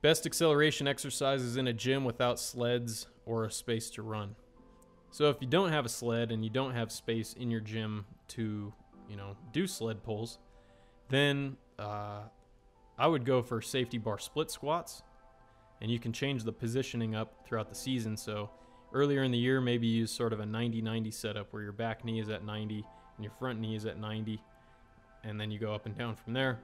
Best acceleration exercises in a gym without sleds or a space to run. So if you don't have a sled and you don't have space in your gym to, do sled pulls, then I would go for safety bar split squats, and you can change the positioning up throughout the season. So earlier in the year, maybe use sort of a 90-90 setup where your back knee is at 90 and your front knee is at 90, and then you go up and down from there.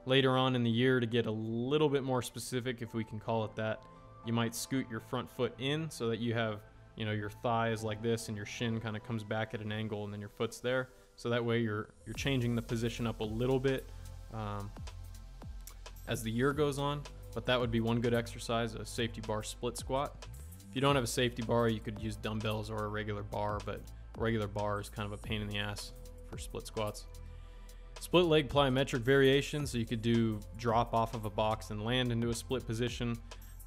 Later on in the year, to get a little bit more specific, if we can call it that, you might scoot your front foot in so that you have, your thigh is like this and your shin kind of comes back at an angle, and then your foot's there. So that way you're changing the position up a little bit as the year goes on. But that would be one good exercise, a safety bar split squat. If you don't have a safety bar, you could use dumbbells or a regular bar, but a regular bar is kind of a pain in the ass for split squats. Split leg plyometric variations, so you could do drop off of a box and land into a split position,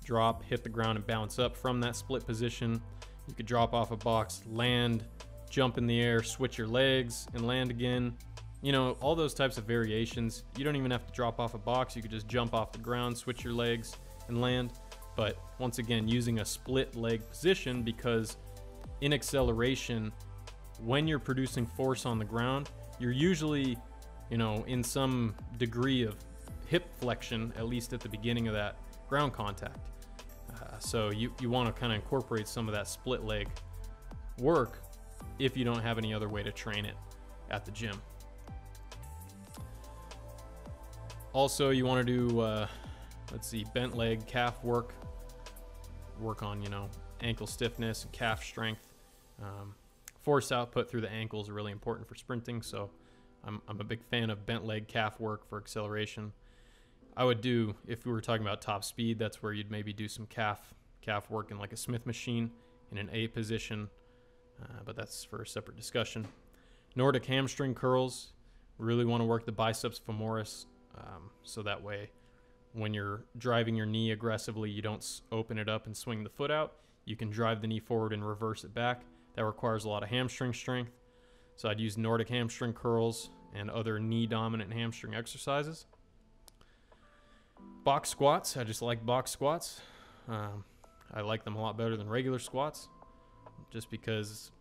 drop, hit the ground and bounce up from that split position. You could drop off a box, land, jump in the air, switch your legs and land again. All those types of variations. You don't even have to drop off a box. You could just jump off the ground, switch your legs and land. But once again, using a split leg position, because in acceleration, when you're producing force on the ground, you're usually in some degree of hip flexion, at least at the beginning of that ground contact. So you want to kind of incorporate some of that split leg work if you don't have any other way to train it at the gym. Also, you want to do, bent leg calf work on, ankle stiffness and calf strength. Force output through the ankles are really important for sprinting, so I'm a big fan of bent leg calf work for acceleration. I would do, if we were talking about top speed, that's where you'd maybe do some calf work in like a Smith machine in an A position, but that's for a separate discussion. Nordic hamstring curls, really want to work the biceps femoris, so that way when you're driving your knee aggressively, you don't open it up and swing the foot out. You can drive the knee forward and reverse it back. That requires a lot of hamstring strength. So I'd use Nordic hamstring curls and other knee-dominant hamstring exercises. Box squats, I just like box squats. I like them a lot better than regular squats, just because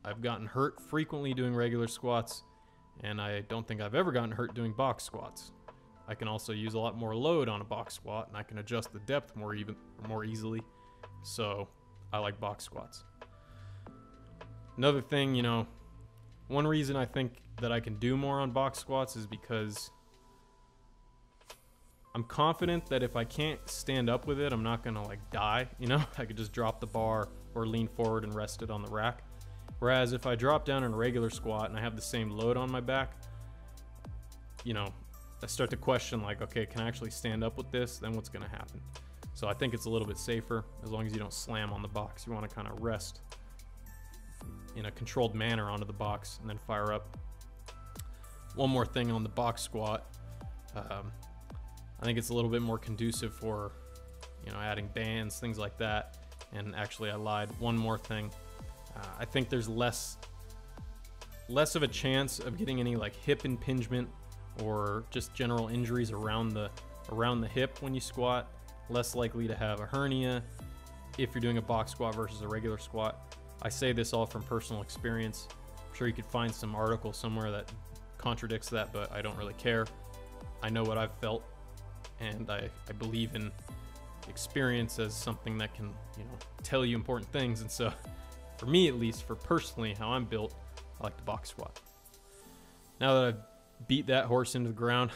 I've gotten hurt frequently doing regular squats, and I don't think I've ever gotten hurt doing box squats. I can also use a lot more load on a box squat, and I can adjust the depth more easily. So I like box squats. Another thing, one reason I think that I can do more on box squats is because I'm confident that if I can't stand up with it, I'm not gonna die, I could just drop the bar or lean forward and rest it on the rack. Whereas if I drop down in a regular squat and I have the same load on my back, I start to question okay, can I actually stand up with this? Then what's gonna happen? So I think it's a little bit safer as long as you don't slam on the box. You wanna kind of rest in a controlled manner onto the box and then fire up. One more thing on the box squat, I think it's a little bit more conducive for adding bands, things like that. And actually I lied, one more thing. I think there's less of a chance of getting any hip impingement or just general injuries around the hip when you squat. Less likely to have a hernia if you're doing a box squat versus a regular squat. I say this all from personal experience. I'm sure you could find some article somewhere that contradicts that, but I don't really care. I know what I've felt, and I believe in experience as something that can, tell you important things. And so for me, at least, for personally how I'm built, I like the box squat. Now that I've beat that horse into the ground,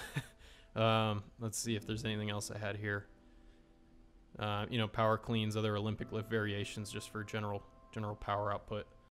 let's see if there's anything else I had here. Power cleans, other Olympic lift variations just for general power output.